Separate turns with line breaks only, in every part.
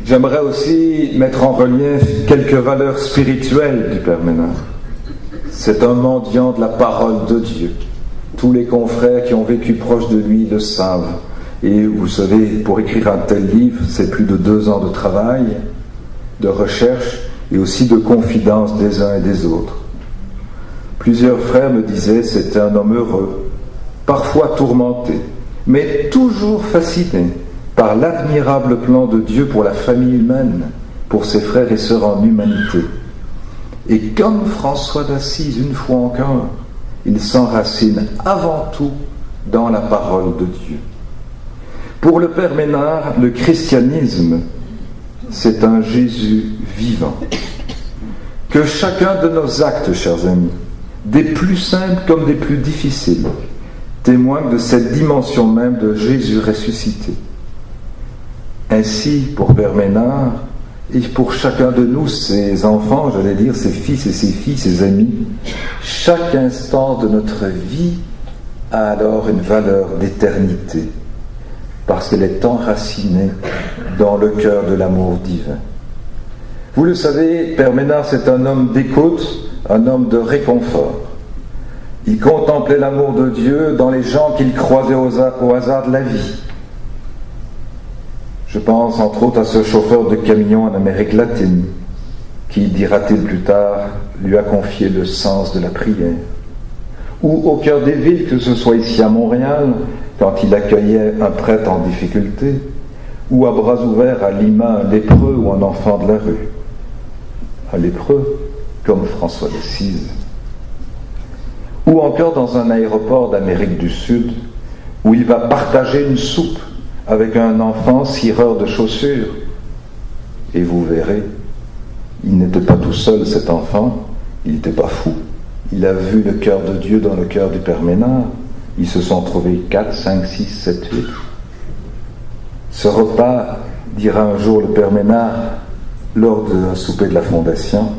J'aimerais aussi mettre en relief quelques valeurs spirituelles du Père Ménard. C'est un mendiant de la parole de Dieu. Tous les confrères qui ont vécu proche de lui le savent. Et vous savez, pour écrire un tel livre, c'est plus de 2 ans de travail, de recherche et aussi de confidence des uns et des autres. Plusieurs frères me disaient que c'était un homme heureux, parfois tourmenté, mais toujours fasciné par l'admirable plan de Dieu pour la famille humaine, pour ses frères et sœurs en humanité. Et comme François d'Assise, une fois encore, il s'enracine avant tout dans la parole de Dieu. Pour le Père Ménard, le christianisme, c'est un Jésus vivant. Que chacun de nos actes, chers amis, des plus simples comme des plus difficiles, témoigne de cette dimension même de Jésus ressuscité. Ainsi, pour Père Ménard, et pour chacun de nous, ses enfants, j'allais dire, ses fils et ses filles, ses amis, chaque instant de notre vie a alors une valeur d'éternité, parce qu'elle est enracinée dans le cœur de l'amour divin. Vous le savez, Père Ménard, c'est un homme d'écoute, un homme de réconfort. Il contemplait l'amour de Dieu dans les gens qu'il croisait au hasard de la vie. Je pense entre autres à ce chauffeur de camion en Amérique latine qui, dira-t-il plus tard, lui a confié le sens de la prière. Ou au cœur des villes, que ce soit ici à Montréal, quand il accueillait un prêtre en difficulté, ou à bras ouverts à Lima, un lépreux ou un enfant de la rue. Un lépreux, comme François d'Assise. Ou encore dans un aéroport d'Amérique du Sud, où il va partager une soupe avec un enfant cireur de chaussures. Et vous verrez, il n'était pas tout seul, cet enfant, il n'était pas fou. Il a vu le cœur de Dieu dans le cœur du Père Ménard. Ils se sont trouvés 4, 5, 6, 7, 8. Ce repas, dira un jour le Père Ménard, lors d'un souper de la Fondation,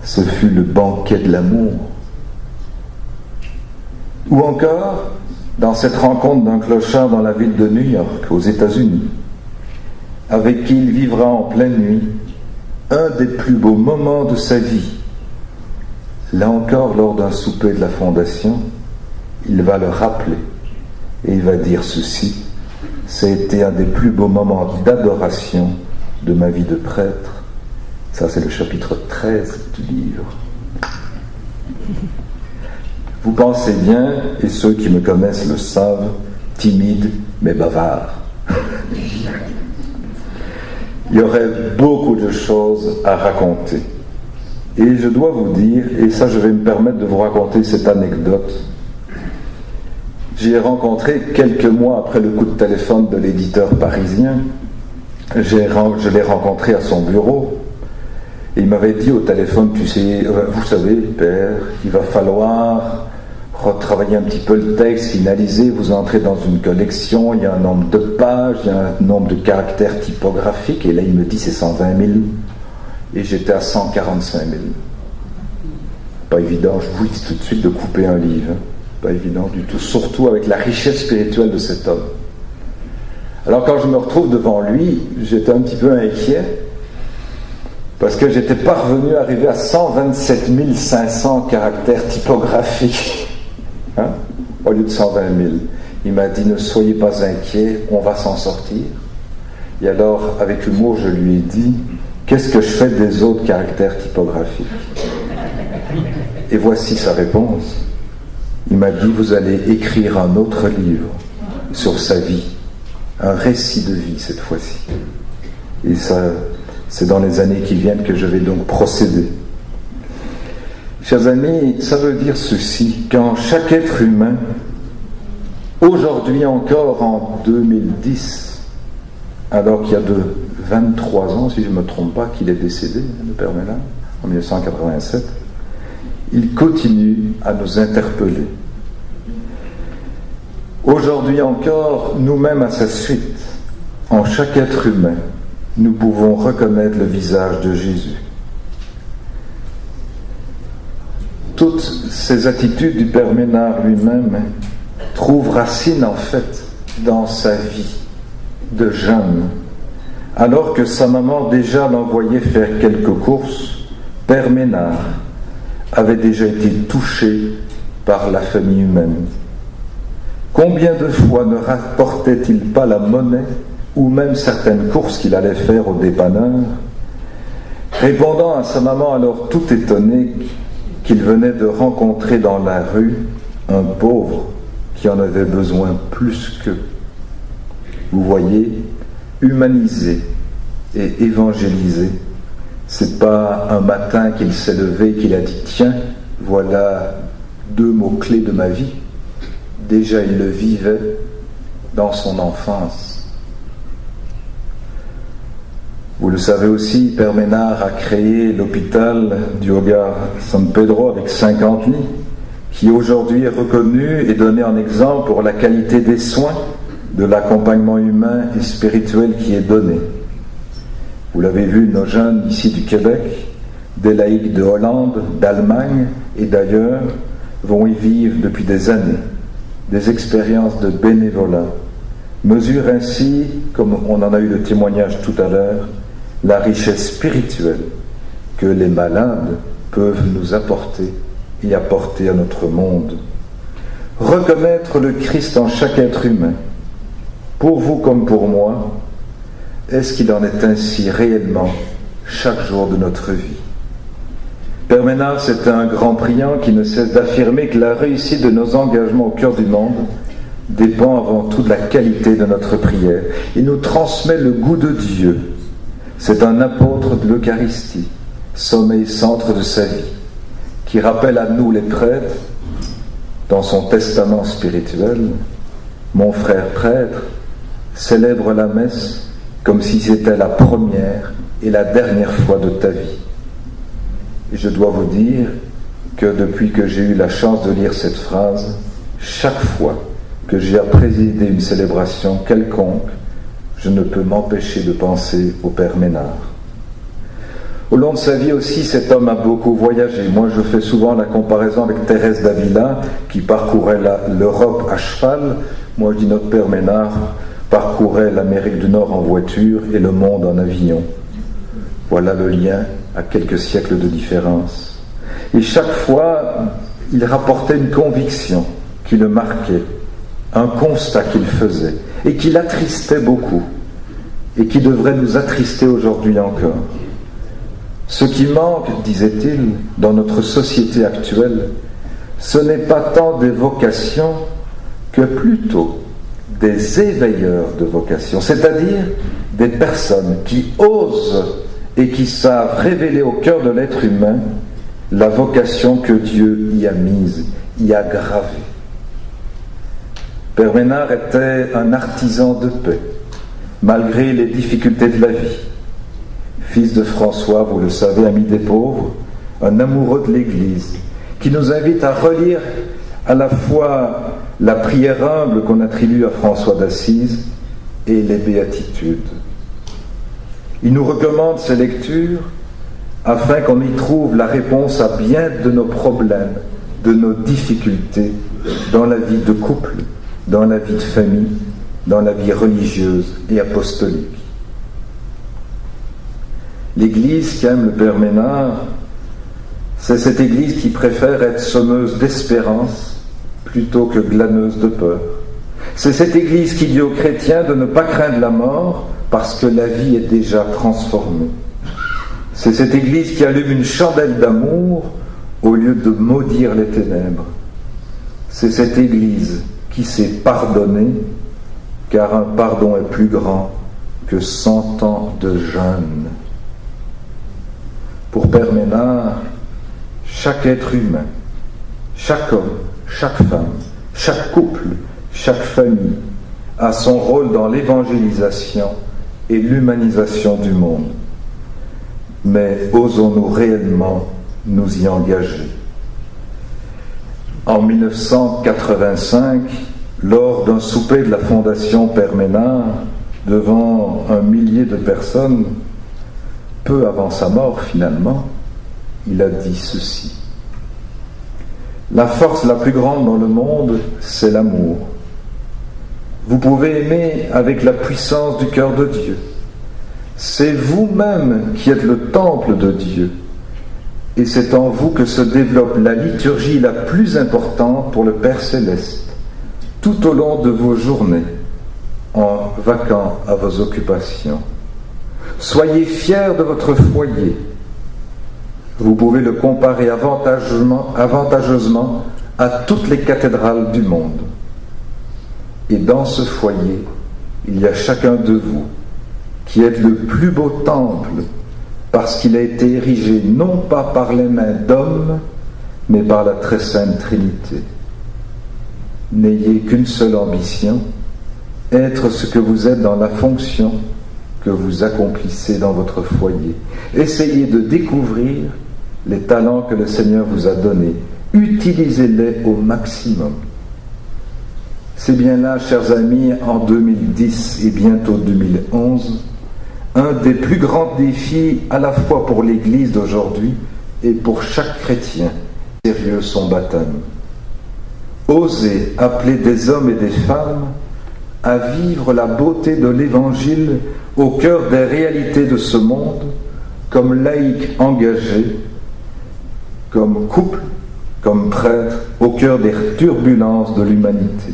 ce fut le banquet de l'amour. Ou encore, dans cette rencontre d'un clochard dans la ville de New York, aux États-Unis, avec qui il vivra en pleine nuit un des plus beaux moments de sa vie. Là encore, lors d'un souper de la Fondation, il va le rappeler et il va dire ceci: ça a été un des plus beaux moments d'adoration de ma vie de prêtre. Ça, c'est le chapitre 13 du livre. Vous pensez bien, et ceux qui me connaissent le savent, timide mais bavard. Il y aurait beaucoup de choses à raconter. Et je dois vous dire, et ça je vais me permettre de vous raconter cette anecdote, j'ai rencontré quelques mois après le coup de téléphone de l'éditeur parisien, je l'ai rencontré à son bureau, et il m'avait dit au téléphone, tu sais, vous savez, Père, il va falloir retravailler un petit peu le texte, finaliser, vous entrez dans une collection, il y a un nombre de pages, il y a un nombre de caractères typographiques, et là il me dit c'est 120 000, et j'étais à 145 000. Pas évident, je vous dis tout de suite de couper un livre, hein. Pas évident du tout, surtout avec la richesse spirituelle de cet homme. Alors quand je me retrouve devant lui, j'étais un petit peu inquiet, parce que j'étais parvenu à arriver à 127 500 caractères typographiques. Hein, au lieu de 120 000. Il m'a dit, ne soyez pas inquiets, on va s'en sortir. Et alors, avec humour, je lui ai dit, qu'est-ce que je fais des autres caractères typographiques? Et voici sa réponse. Il m'a dit, vous allez écrire un autre livre sur sa vie, un récit de vie cette fois-ci. Et ça, c'est dans les années qui viennent que je vais donc procéder. Chers amis, ça veut dire ceci, quand chaque être humain, aujourd'hui encore en 2010, alors qu'il y a de 23 ans, si je ne me trompe pas, qu'il est décédé, le Père Ménard, en 1987, il continue à nous interpeller. Aujourd'hui encore, nous-mêmes à sa suite, en chaque être humain, nous pouvons reconnaître le visage de Jésus. Toutes ces attitudes du Père Ménard lui-même trouvent racine en fait dans sa vie de jeune, Alors que sa maman déjà l'envoyait faire quelques courses, Père Ménard avait déjà été touché par la famille humaine. Combien de fois ne rapportait-il pas la monnaie ou même certaines courses qu'il allait faire au dépanneur, répondant à sa maman alors tout étonné qu'il venait de rencontrer dans la rue un pauvre qui en avait besoin plus qu'eux. Vous voyez, humaniser et évangéliser, c'est pas un matin qu'il s'est levé, qu'il a dit tiens, voilà 2 mots-clés de ma vie. Déjà il le vivait dans son enfance. Vous le savez aussi, Père Ménard a créé l'hôpital du Hogar San Pedro avec 50 lits, qui aujourd'hui est reconnu et donné en exemple pour la qualité des soins, de l'accompagnement humain et spirituel qui est donné. Vous l'avez vu, nos jeunes ici du Québec, des laïcs de Hollande, d'Allemagne et d'ailleurs, vont y vivre depuis des années des expériences de bénévolat, mesurent ainsi, comme on en a eu le témoignage tout à l'heure, la richesse spirituelle que les malades peuvent nous apporter et apporter à notre monde. Reconnaître le Christ en chaque être humain, pour vous comme pour moi, est-ce qu'il en est ainsi réellement chaque jour de notre vie? Père Ménard, c'est un grand priant qui ne cesse d'affirmer que la réussite de nos engagements au cœur du monde dépend avant tout de la qualité de notre prière. Il nous transmet le goût de Dieu. C'est un apôtre de l'Eucharistie, sommet et centre de sa vie, qui rappelle à nous les prêtres, dans son testament spirituel, mon frère prêtre, célèbre la messe comme si c'était la première et la dernière fois de ta vie. Et je dois vous dire que depuis que j'ai eu la chance de lire cette phrase, chaque fois que j'ai à présider une célébration quelconque, je ne peux m'empêcher de penser au Père Ménard. Au long de sa vie aussi, cet homme a beaucoup voyagé. Moi, je fais souvent la comparaison avec Thérèse d'Avila, qui parcourait l'Europe à cheval. Moi, je dis notre Père Ménard parcourait l'Amérique du Nord en voiture et le monde en avion. Voilà le lien à quelques siècles de différence. Et chaque fois, il rapportait une conviction qui le marquait, un constat qu'il faisait, et qui l'attristait beaucoup, et qui devrait nous attrister aujourd'hui encore. Ce qui manque, disait-il, dans notre société actuelle, ce n'est pas tant des vocations que plutôt des éveilleurs de vocations, c'est-à-dire des personnes qui osent et qui savent révéler au cœur de l'être humain la vocation que Dieu y a mise, y a gravée. Père Ménard était un artisan de paix, malgré les difficultés de la vie. Fils de François, vous le savez, ami des pauvres, un amoureux de l'Église, qui nous invite à relire à la fois la prière humble qu'on attribue à François d'Assise et les béatitudes. Il nous recommande ces lectures afin qu'on y trouve la réponse à bien de nos problèmes, de nos difficultés dans la vie de couple, dans la vie de famille, dans la vie religieuse et apostolique. L'Église qu'aime le Père Ménard, c'est cette Église qui préfère être sommeuse d'espérance plutôt que glaneuse de peur. C'est cette Église qui dit aux chrétiens de ne pas craindre la mort parce que la vie est déjà transformée. C'est cette Église qui allume une chandelle d'amour au lieu de maudire les ténèbres. C'est cette Église qui sait pardonner, car un pardon est plus grand que 100 ans de jeûne. Pour Père Ménard, chaque être humain, chaque homme, chaque femme, chaque couple, chaque famille a son rôle dans l'évangélisation et l'humanisation du monde. Mais osons-nous réellement nous y engager? En 1985, lors d'un souper de la Fondation Père Ménard, devant 1 millier de personnes, peu avant sa mort finalement, il a dit ceci: la force la plus grande dans le monde, c'est l'amour. Vous pouvez aimer avec la puissance du cœur de Dieu, C'est vous-même qui êtes le temple de Dieu. Et c'est en vous que se développe la liturgie la plus importante pour le Père Céleste, tout au long de vos journées, en vaquant à vos occupations. Soyez fiers de votre foyer. Vous pouvez le comparer avantageusement à toutes les cathédrales du monde. Et dans ce foyer, il y a chacun de vous qui êtes le plus beau temple, parce qu'il a été érigé non pas par les mains d'hommes, mais par la très sainte Trinité. N'ayez qu'une seule ambition, être ce que vous êtes dans la fonction que vous accomplissez dans votre foyer. Essayez de découvrir les talents que le Seigneur vous a donnés. Utilisez-les au maximum. C'est bien là, chers amis, en 2010 et bientôt 2011, un des plus grands défis à la fois pour l'Église d'aujourd'hui et pour chaque chrétien sérieux son baptême. Osez appeler des hommes et des femmes à vivre la beauté de l'Évangile au cœur des réalités de ce monde, comme laïcs engagés, comme couple, comme prêtres, au cœur des turbulences de l'humanité.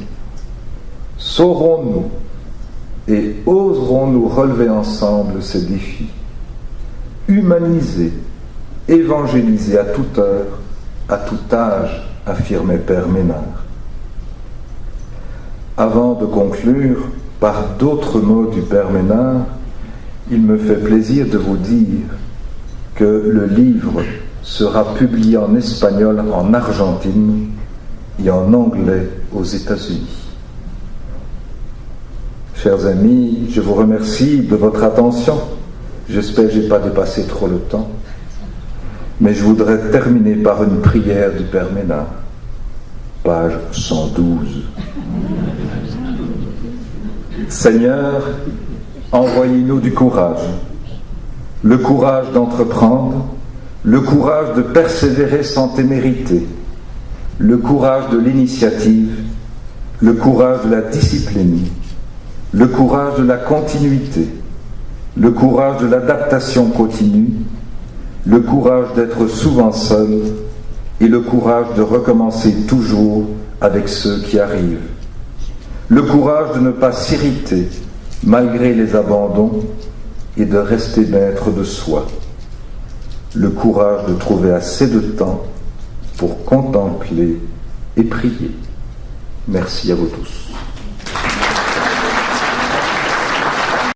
Saurons-nous et oserons-nous relever ensemble ces défis? Humaniser, évangéliser à toute heure, à tout âge, affirmait Père Ménard. Avant de conclure par d'autres mots du Père Ménard, il me fait plaisir de vous dire que le livre sera publié en espagnol en Argentine et en anglais aux États-Unis. Chers amis, je vous remercie de votre attention. J'espère que je n'ai pas dépassé trop le temps. Mais je voudrais terminer par une prière du Père Ménard, page 112. Seigneur, envoyez-nous du courage, le courage d'entreprendre, le courage de persévérer sans témérité, le courage de l'initiative, le courage de la discipline, le courage de la continuité, le courage de l'adaptation continue, le courage d'être souvent seul et le courage de recommencer toujours avec ceux qui arrivent, le courage de ne pas s'irriter malgré les abandons et de rester maître de soi, le courage de trouver assez de temps pour contempler et prier. Merci à vous tous.